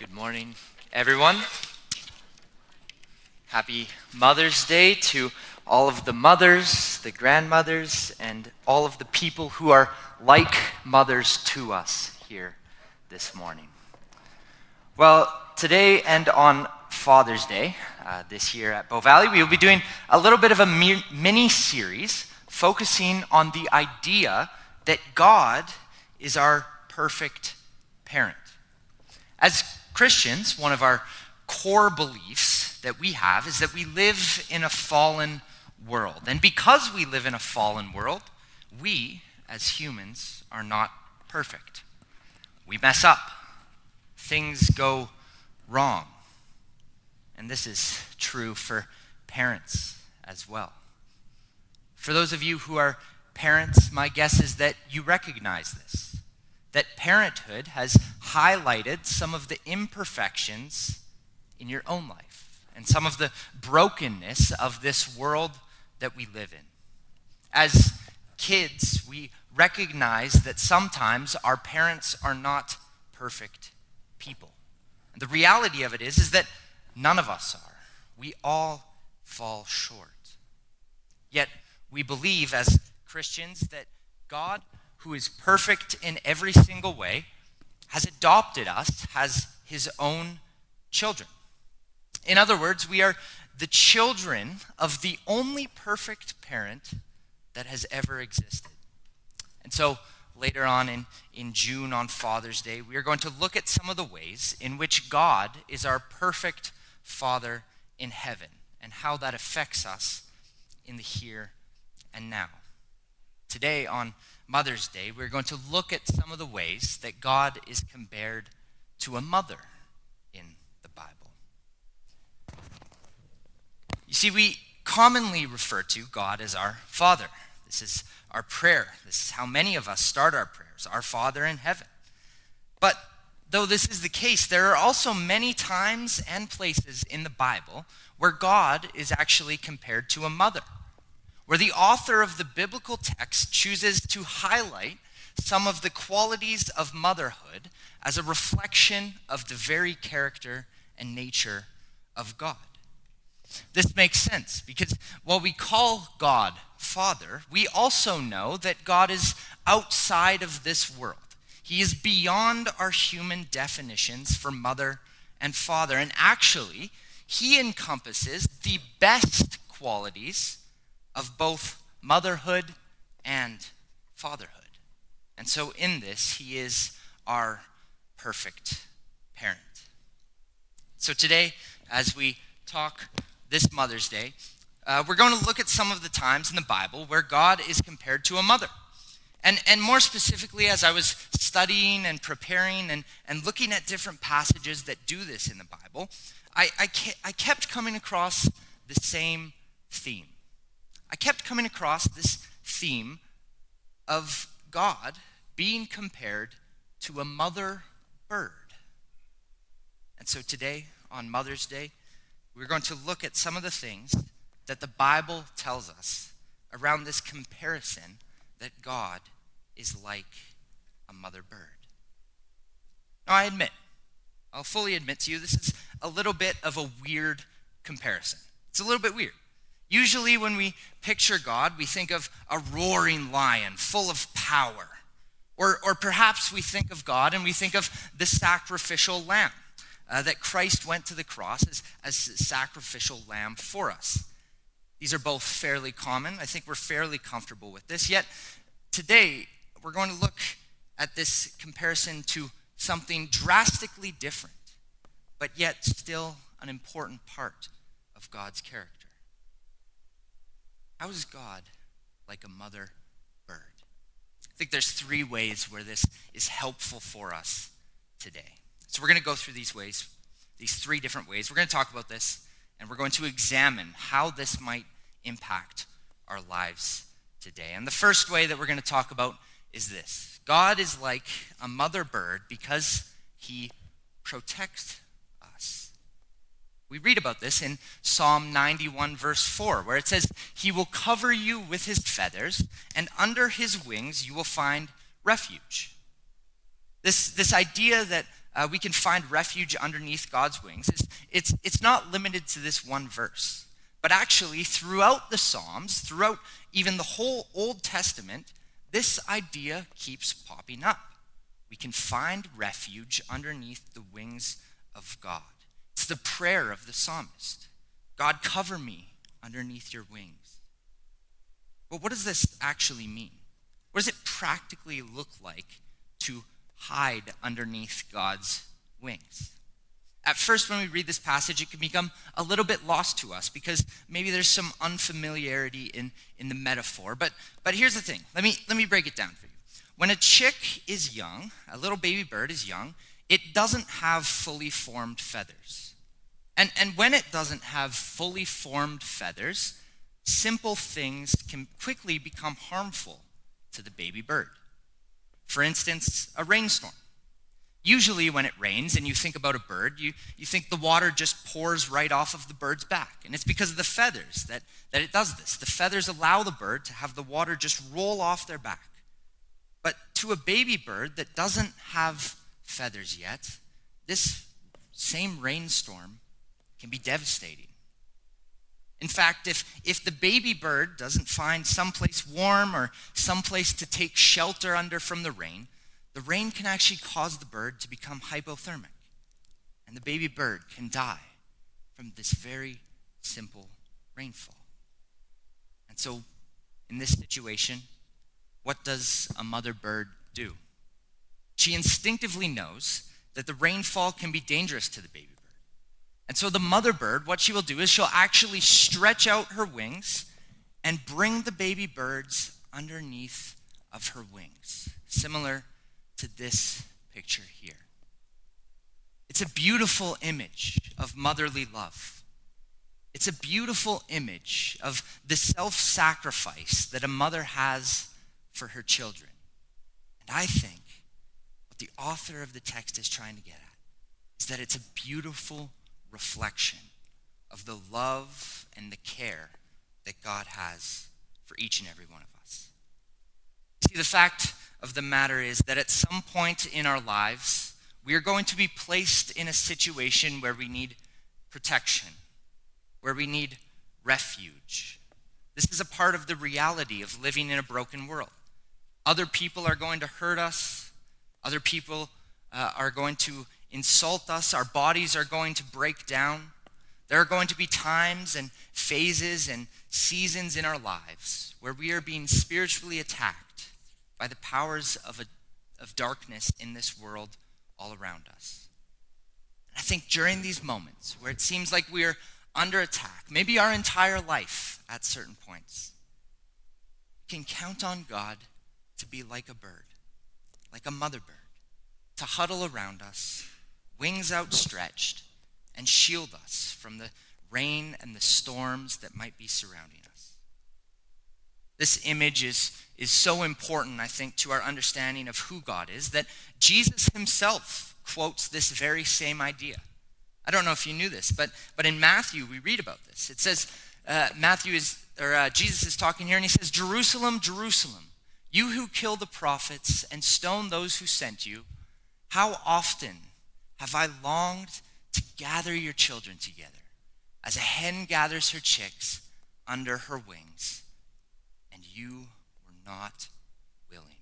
Good morning, everyone. Happy Mother's Day to all of the mothers, the grandmothers, and all of the people who are like mothers to us here this morning. Well, today and on Father's Day, this year at Bow Valley, we will be doing a little bit of a mini-series focusing on the idea that God is our perfect parent. As Christians, one of our core beliefs that we have is that we live in a fallen world. And because we live in a fallen world, we, as humans, are not perfect. We mess up. Things go wrong. And this is true for parents as well. For those of you who are parents, my guess is that you recognize this. That parenthood has highlighted some of the imperfections in your own life and some of the brokenness of this world that we live in. As kids, we recognize that sometimes our parents are not perfect people. And the reality of it is that none of us are. We all fall short. Yet we believe as Christians that God, who is perfect in every single way, has adopted us as his own children. In other words, we are the children of the only perfect parent that has ever existed. And so later on in June on Father's Day, we are going to look at some of the ways in which God is our perfect Father in heaven and how that affects us in the here and now. Today on Mother's Day, we're going to look at some of the ways that God is compared to a mother in the Bible. You see, we commonly refer to God as our Father. This is our prayer. This is how many of us start our prayers, our Father in heaven. But though this is the case, there are also many times and places in the Bible where God is actually compared to a mother, where the author of the biblical text chooses to highlight some of the qualities of motherhood as a reflection of the very character and nature of God. This makes sense because while we call God Father, we also know that God is outside of this world. He is beyond our human definitions for mother and father, and actually, he encompasses the best qualities of both motherhood and fatherhood. And so in this, he is our perfect parent. So today, as we talk this Mother's Day, we're going to look at some of the times in the Bible where God is compared to a mother. And more specifically, as I was studying and preparing and looking at different passages that do this in the Bible, I kept coming across the same theme. I kept coming across this theme of God being compared to a mother bird. And so today, on Mother's Day, we're going to look at some of the things that the Bible tells us around this comparison that God is like a mother bird. Now, I'll fully admit to you, this is a little bit of a weird comparison. It's a little bit weird. Usually when we picture God, we think of a roaring lion full of power. Or perhaps we think of God and we think of the sacrificial lamb, that Christ went to the cross as a sacrificial lamb for us. These are both fairly common. I think we're fairly comfortable with this. Yet today, we're going to look at this comparison to something drastically different, but yet still an important part of God's character. How is God like a mother bird? I think there's three ways where this is helpful for us today. So we're going to go through these ways, these three different ways. We're going to talk about this, and we're going to examine how this might impact our lives today. And the first way that we're going to talk about is this. God is like a mother bird because he protects us. We read about this in Psalm 91, verse 4, where it says, "He will cover you with his feathers, and under his wings you will find refuge." This idea that we can find refuge underneath God's wings, it's not limited to this one verse. But actually, throughout the Psalms, throughout even the whole Old Testament, this idea keeps popping up. We can find refuge underneath the wings of God. It's the prayer of the psalmist. God, cover me underneath your wings. But what does this actually mean? What does it practically look like to hide underneath God's wings? At first, when we read this passage, it can become a little bit lost to us because maybe there's some unfamiliarity in the metaphor. But here's the thing. Let me break it down for you. When a chick is young, a little baby bird is young, it doesn't have fully formed feathers. And when it doesn't have fully formed feathers, simple things can quickly become harmful to the baby bird. For instance, a rainstorm. Usually when it rains and you think about a bird, you think the water just pours right off of the bird's back. And it's because of the feathers that it does this. The feathers allow the bird to have the water just roll off their back. But to a baby bird that doesn't have feathers yet, this same rainstorm can be devastating. In fact, if the baby bird doesn't find someplace warm or someplace to take shelter under from the rain can actually cause the bird to become hypothermic. And the baby bird can die from this very simple rainfall. And so, in this situation, what does a mother bird do? She instinctively knows that the rainfall can be dangerous to the baby bird. And so the mother bird, what she will do is she'll actually stretch out her wings and bring the baby birds underneath of her wings, similar to this picture here. It's a beautiful image of motherly love. It's a beautiful image of the self-sacrifice that a mother has for her children. And I think what the author of the text is trying to get at is that it's a beautiful reflection of the love and the care that God has for each and every one of us. See, the fact of the matter is that at some point in our lives, we are going to be placed in a situation where we need protection, where we need refuge. This is a part of the reality of living in a broken world. Other people are going to hurt us. Other people are going to insult us. Our bodies are going to break down. There are going to be times and phases and seasons in our lives where we are being spiritually attacked by the powers of darkness in this world all around us. And I think during these moments where it seems like we are under attack, maybe our entire life at certain points, we can count on God to be like a bird, like a mother bird, to huddle around us, wings outstretched, and shield us from the rain and the storms that might be surrounding us. This image is so important, I think, to our understanding of who God is, that Jesus himself quotes this very same idea. I don't know if you knew this, but in Matthew, we read about this. It says, Jesus is talking here, and he says, "Jerusalem, Jerusalem, you who kill the prophets and stone those who sent you, how often have I longed to gather your children together, as a hen gathers her chicks under her wings, and you were not willing."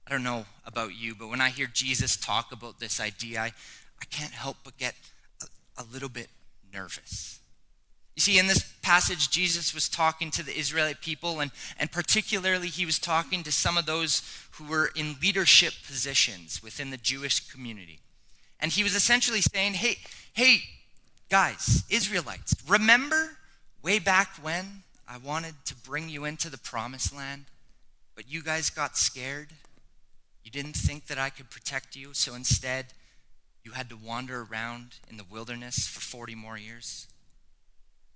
I don't know about you, but when I hear Jesus talk about this idea, I can't help but get a little bit nervous. You see, in this passage, Jesus was talking to the Israelite people, and particularly he was talking to some of those who were in leadership positions within the Jewish community. And he was essentially saying, hey, guys, Israelites, remember way back when I wanted to bring you into the promised land, but you guys got scared? You didn't think that I could protect you, so instead you had to wander around in the wilderness for 40 more years?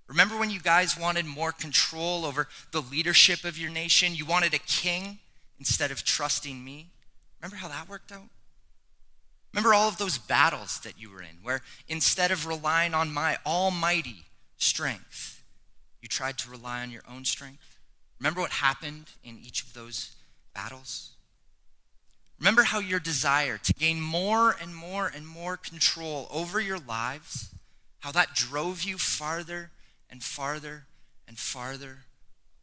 Remember when you guys wanted more control over the leadership of your nation? You wanted a king instead of trusting me? Remember how that worked out? Remember all of those battles that you were in, where instead of relying on my almighty strength, you tried to rely on your own strength? Remember what happened in each of those battles? Remember how your desire to gain more and more and more control over your lives, how that drove you farther and farther and farther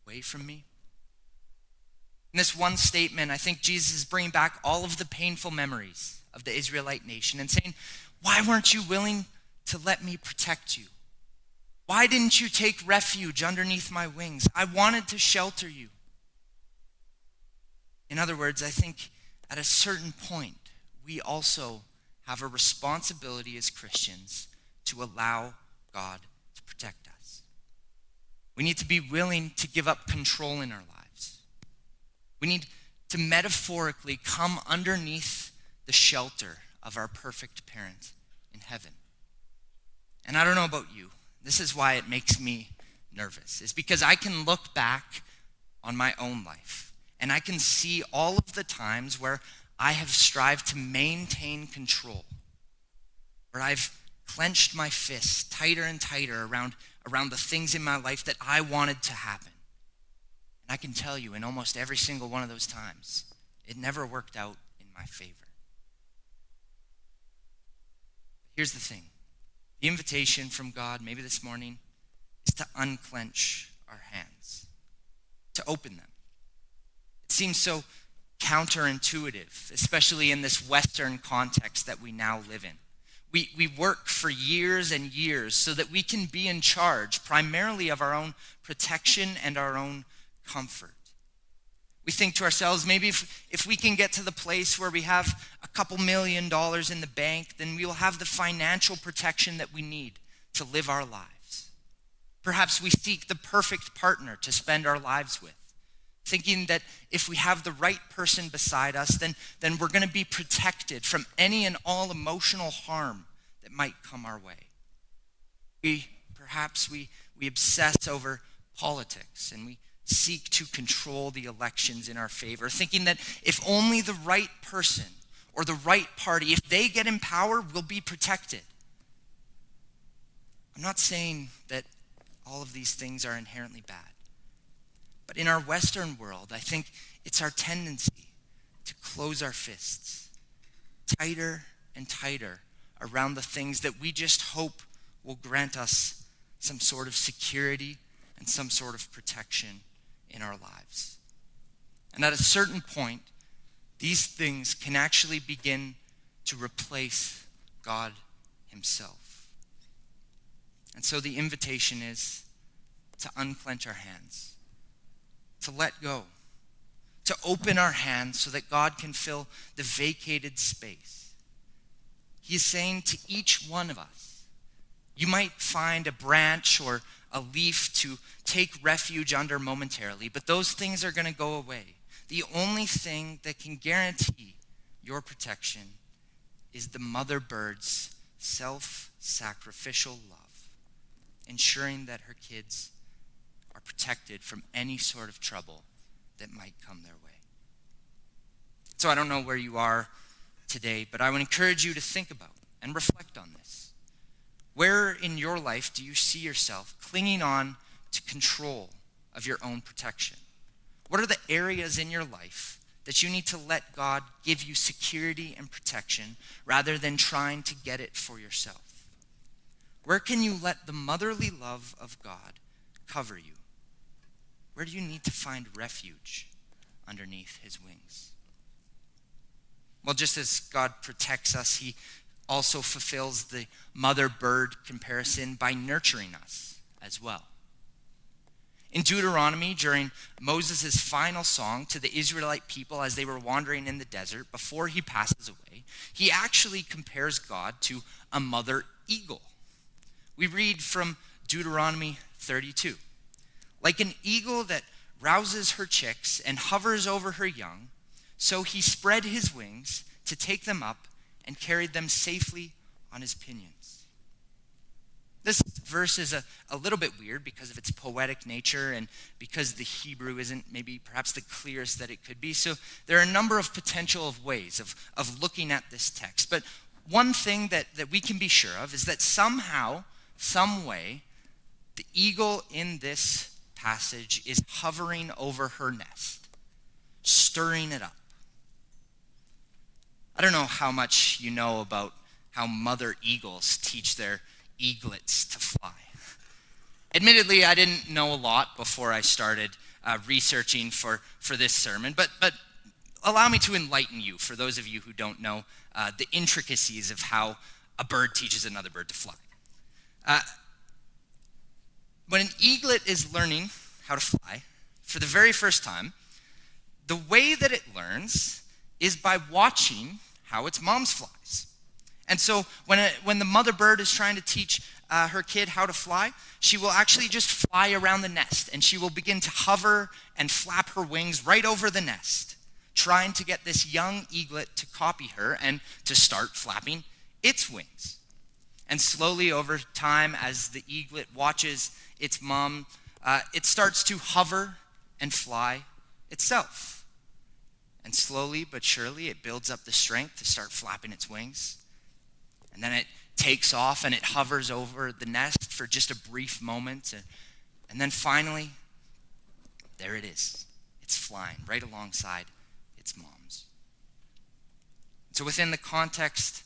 away from me? In this one statement, I think Jesus is bringing back all of the painful memories of the Israelite nation and saying, why weren't you willing to let me protect you? Why didn't you take refuge underneath my wings? I wanted to shelter you. In other words, I think at a certain point, we also have a responsibility as Christians to allow God to protect us. We need to be willing to give up control in our lives. We need to metaphorically come underneath the shelter of our perfect parent in heaven. And I don't know about you, this is why it makes me nervous. It's because I can look back on my own life and I can see all of the times where I have strived to maintain control, where I've clenched my fists tighter and tighter around the things in my life that I wanted to happen. And I can tell you, in almost every single one of those times, it never worked out in my favor. Here's the thing. The invitation from God, maybe this morning, is to unclench our hands, to open them. It seems so counterintuitive, especially in this Western context that we now live in. We work for years and years so that we can be in charge primarily of our own protection and our own comfort. We think to ourselves, maybe if we can get to the place where we have a couple $1 million in the bank, then we will have the financial protection that we need to live our lives. Perhaps we seek the perfect partner to spend our lives with, thinking that if we have the right person beside us, then we're going to be protected from any and all emotional harm that might come our way. Perhaps we obsess over politics and we seek to control the elections in our favor, thinking that if only the right person or the right party, if they get in power, we'll be protected. I'm not saying that all of these things are inherently bad. But in our Western world, I think it's our tendency to close our fists tighter and tighter around the things that we just hope will grant us some sort of security and some sort of protection in our lives. And at a certain point, these things can actually begin to replace God himself. And so the invitation is to unclench our hands, to let go, to open our hands so that God can fill the vacated space. He is saying to each one of us, you might find a branch or a leaf to take refuge under momentarily, but those things are going to go away. The only thing that can guarantee your protection is the mother bird's self-sacrificial love, ensuring that her kids are protected from any sort of trouble that might come their way. So I don't know where you are today, but I would encourage you to think about and reflect on this. Where in your life do you see yourself clinging on to control of your own protection? What are the areas in your life that you need to let God give you security and protection rather than trying to get it for yourself? Where can you let the motherly love of God cover you? Where do you need to find refuge underneath his wings? Well, just as God protects us, he also fulfills the mother bird comparison by nurturing us as well. In Deuteronomy, during Moses' final song to the Israelite people as they were wandering in the desert before he passes away, he actually compares God to a mother eagle. We read from Deuteronomy 32. Like an eagle that rouses her chicks and hovers over her young, so he spread his wings to take them up and carried them safely on his pinions. This verse is a little bit weird because of its poetic nature and because the Hebrew isn't maybe perhaps the clearest that it could be. So there are a number of potential ways of looking at this text. But one thing that we can be sure of is that somehow, some way, the eagle in this passage is hovering over her nest, stirring it up. I don't know how much you know about how mother eagles teach their eaglets to fly. Admittedly, I didn't know a lot before I started researching for this sermon, but allow me to enlighten you, for those of you who don't know, the intricacies of how a bird teaches another bird to fly. When an eaglet is learning how to fly for the very first time, the way that it learns is by watching how its mom flies. And so when the mother bird is trying to teach her kid how to fly, she will actually just fly around the nest, and she will begin to hover and flap her wings right over the nest, trying to get this young eaglet to copy her and to start flapping its wings. And slowly over time, as the eaglet watches its mom, it starts to hover and fly itself. And slowly but surely, it builds up the strength to start flapping its wings. And then it takes off and it hovers over the nest for just a brief moment. And then finally, there it is. It's flying right alongside its mom's. So within the context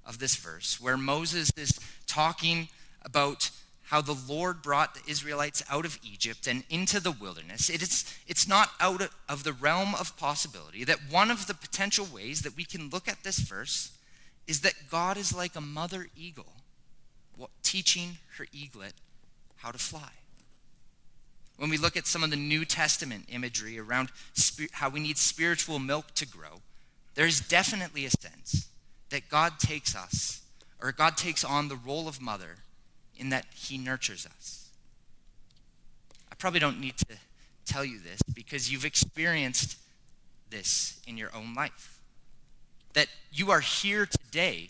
of this verse, where Moses is talking about how the Lord brought the Israelites out of Egypt and into the wilderness, it's not out of the realm of possibility that one of the potential ways that we can look at this verse is that God is like a mother eagle teaching her eaglet how to fly. When we look at some of the New Testament imagery around how we need spiritual milk to grow, there's definitely a sense that God takes on the role of mother in that he nurtures us. I probably don't need to tell you this because you've experienced this in your own life. That you are here today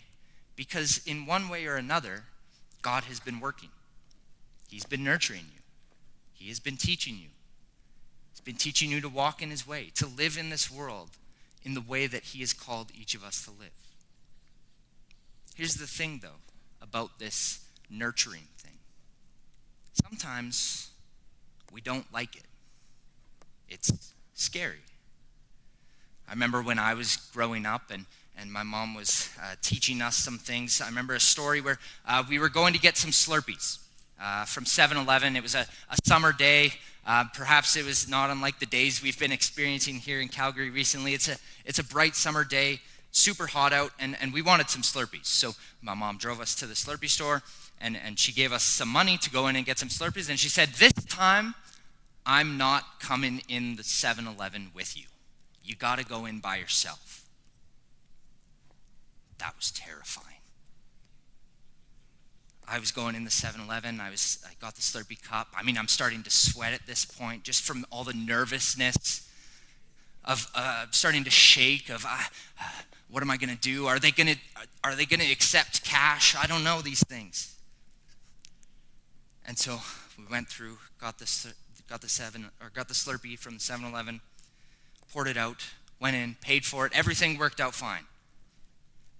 because in one way or another, God has been working. He's been nurturing you. He has been teaching you. He's been teaching you to walk in his way, to live in this world in the way that he has called each of us to live. Here's the thing, though, about this nurturing thing. Sometimes we don't like it. It's scary. I remember when I was growing up and my mom was teaching us some things. I remember a story where we were going to get some Slurpees from 7-Eleven. It was a summer day. Perhaps it was not unlike the days we've been experiencing here in Calgary recently. It's a bright summer day, super hot out, and we wanted some Slurpees. So my mom drove us to the Slurpee store, and she gave us some money to go in and get some Slurpees. And she said, "This time, I'm not coming in the 7-Eleven with you. You got to go in by yourself." That was terrifying. I was going in the 7-Eleven. I got the Slurpee cup. I mean, I'm starting to sweat at this point just from all the nervousness of starting to shake of what am I going to do? Are they going to accept cash? I don't know these things. And so we went through, got the Slurpee from the 7-Eleven, poured it out, went in, paid for it. Everything worked out fine.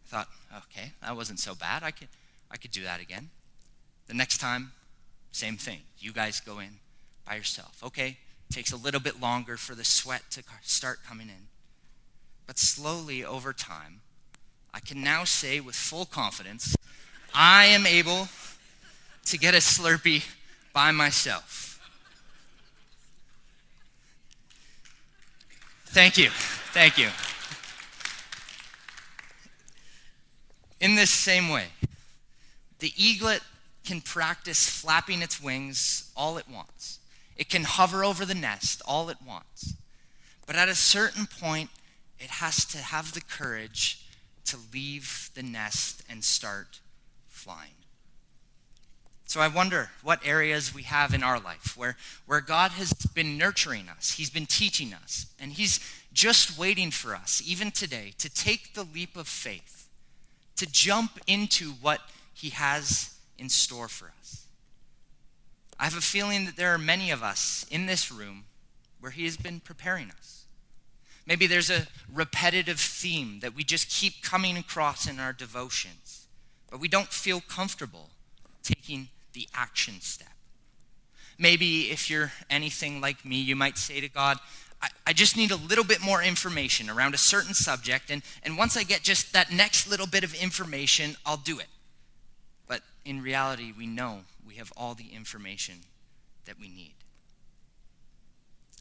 I thought, okay, that wasn't so bad. I could do that again. The next time, same thing. You guys go in by yourself. Okay, takes a little bit longer for the sweat to start coming in. But slowly over time, I can now say with full confidence, I am able to get a Slurpee by myself. Thank you. In this same way, the eaglet can practice flapping its wings all it wants. It can hover over the nest all it wants. But at a certain point, it has to have the courage to leave the nest and start flying. So I wonder what areas we have in our life where God has been nurturing us. He's been teaching us. And he's just waiting for us, even today, to take the leap of faith, to jump into what he has in store for us. I have a feeling that there are many of us in this room where he has been preparing us. Maybe there's a repetitive theme that we just keep coming across in our devotions, but we don't feel comfortable taking the action step. Maybe if you're anything like me, you might say to God, I just need a little bit more information around a certain subject, and once I get just that next little bit of information, I'll do it. But in reality, we know we have all the information that we need.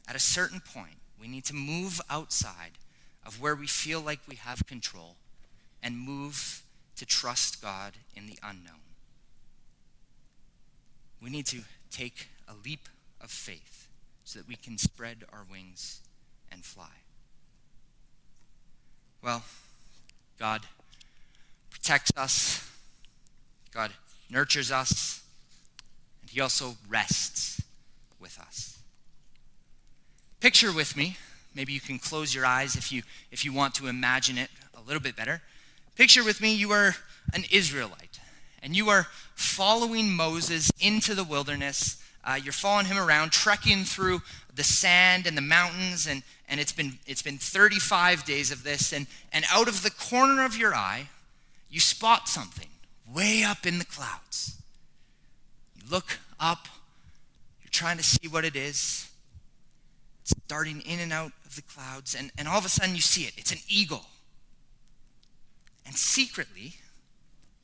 At a certain point, we need to move outside of where we feel like we have control and move to trust God in the unknown. We need to take a leap of faith so that we can spread our wings and fly. Well, God protects us, God nurtures us, and he also rests with us. Picture with me, maybe you can close your eyes if you want to imagine it a little bit better. Picture with me, you are an Israelite, and you are following Moses into the wilderness. You're following him around, trekking through the sand and the mountains, and it's been 35 days of this, and out of the corner of your eye, you spot something way up in the clouds. You look up, you're trying to see what it is. It's darting in and out of the clouds, and all of a sudden you see it. It's an eagle. And secretly,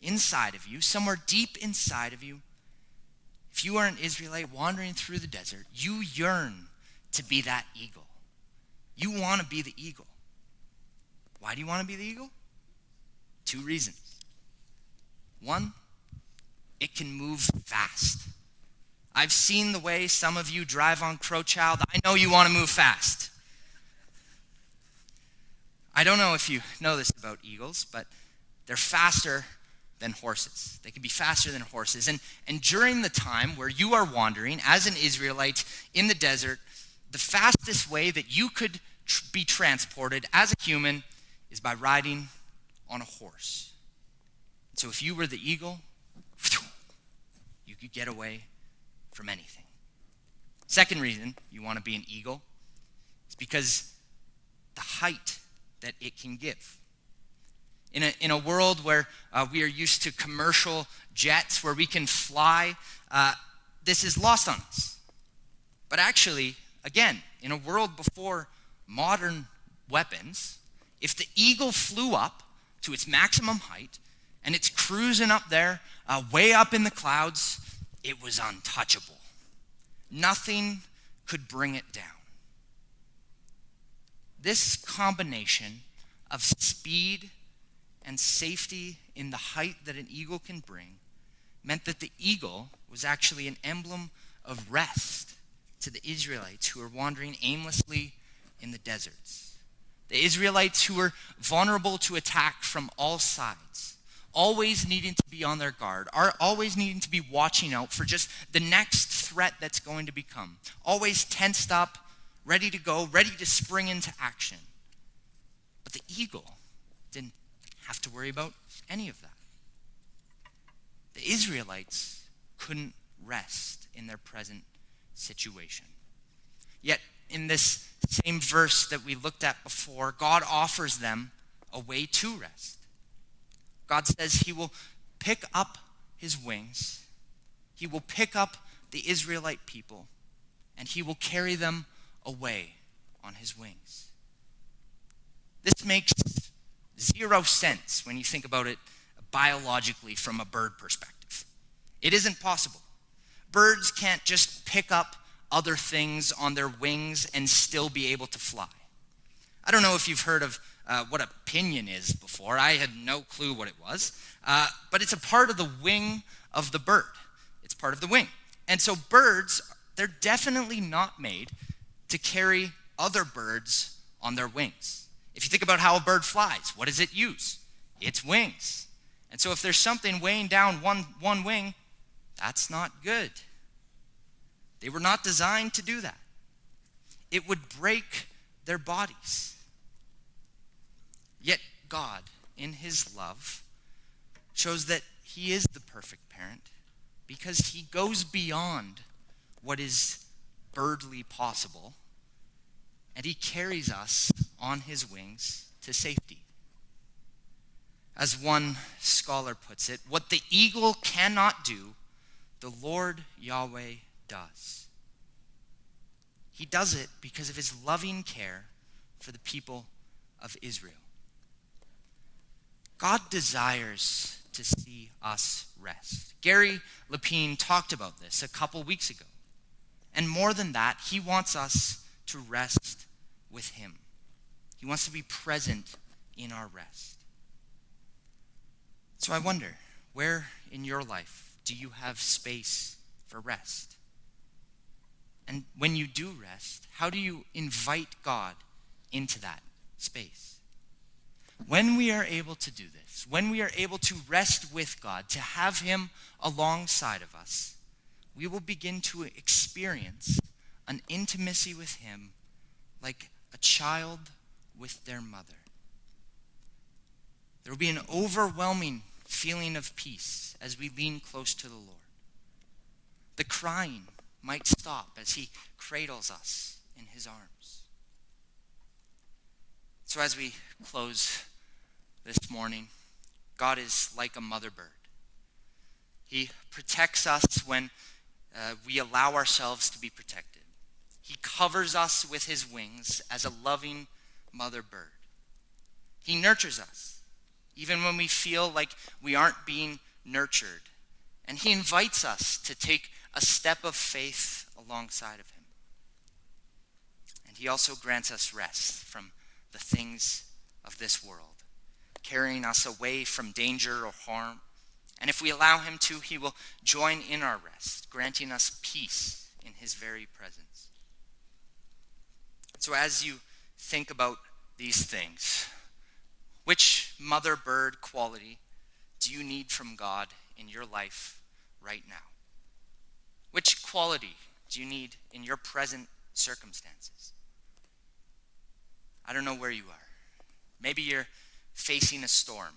inside of you, somewhere deep inside of you, if you are an Israelite wandering through the desert, you yearn to be that eagle. You want to be the eagle. Why do you want to be the eagle? 2 reasons. 1, it can move fast. I've seen the way some of you drive on Crowchild. I know you want to move fast. I don't know if you know this about eagles, but they're faster than horses. They can be faster than horses. And during the time where you are wandering as an Israelite in the desert, the fastest way that you could be transported as a human is by riding on a horse. So if you were the eagle, you could get away from anything. Second reason you want to be an eagle is because the height that it can give. In a world where we are used to commercial jets, where we can fly, this is lost on us. But actually, again, in a world before modern weapons, if the eagle flew up to its maximum height and it's cruising up there, way up in the clouds, it was untouchable. Nothing could bring it down. This combination of speed and safety in the height that an eagle can bring meant that the eagle was actually an emblem of rest to the Israelites who were wandering aimlessly in the deserts. The Israelites who were vulnerable to attack from all sides, always needing to be on their guard, are always needing to be watching out for just the next threat that's going to become, always tensed up, ready to go, ready to spring into action. But the eagle didn't have to worry about any of that. The Israelites couldn't rest in their present situation. Yet, in this same verse that we looked at before, God offers them a way to rest. God says he will pick up his wings, he will pick up the Israelite people, and he will carry them away on his wings. This makes 0 sense when you think about it biologically from a bird perspective. It isn't possible. Birds can't just pick up other things on their wings and still be able to fly. I don't know if you've heard of what a pinion is before. I had no clue what it was. But it's a part of the wing of the bird. It's part of the wing. And so birds, they're definitely not made to carry other birds on their wings. If you think about how a bird flies, what does it use? Its wings. And so if there's something weighing down one wing, that's not good. They were not designed to do that. It would break their bodies. Yet God, in his love, shows that he is the perfect parent because he goes beyond what is birdly possible, and he carries us on his wings to safety. As one scholar puts it, what the eagle cannot do, the Lord Yahweh does. He does it because of his loving care for the people of Israel. God desires to see us rest. Gary Lapine talked about this a couple weeks ago. And more than that, he wants us to rest with him. He wants to be present in our rest. So I wonder, where in your life do you have space for rest? And when you do rest, how do you invite God into that space? When we are able to do this, when we are able to rest with God, to have him alongside of us, we will begin to experience an intimacy with him like a child with their mother. There will be an overwhelming feeling of peace as we lean close to the Lord. The crying might stop as he cradles us in his arms. So as we close this morning, God is like a mother bird. He protects us when we allow ourselves to be protected. He covers us with his wings as a loving mother bird. He nurtures us, even when we feel like we aren't being nurtured. And he invites us to take a step of faith alongside of him. And he also grants us rest from the things of this world, carrying us away from danger or harm. And if we allow him to, he will join in our rest, granting us peace in his very presence. So as you think about these things, which mother bird quality do you need from God in your life right now? Which quality do you need in your present circumstances? I don't know where you are. Maybe you're facing a storm,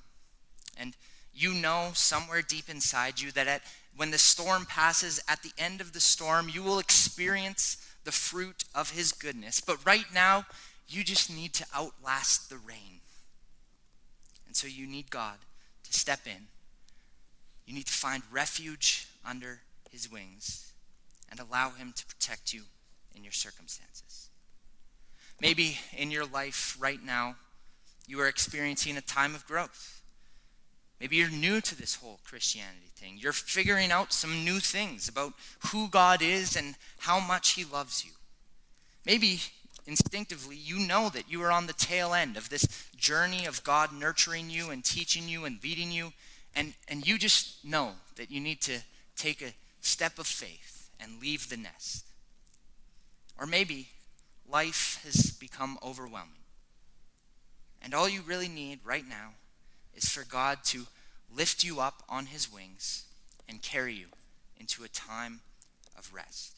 and you know somewhere deep inside you that when the storm passes, at the end of the storm, you will experience the fruit of his goodness. But right now, you just need to outlast the rain. And so you need God to step in. You need to find refuge under his wings and allow him to protect you in your circumstances. Maybe in your life right now, you are experiencing a time of growth. Maybe you're new to this whole Christianity thing. You're figuring out some new things about who God is and how much he loves you. Maybe instinctively you know that you are on the tail end of this journey of God nurturing you and teaching you and leading you, and you just know that you need to take a step of faith and leave the nest. Or maybe life has become overwhelming, and all you really need right now is for God to lift you up on his wings and carry you into a time of rest.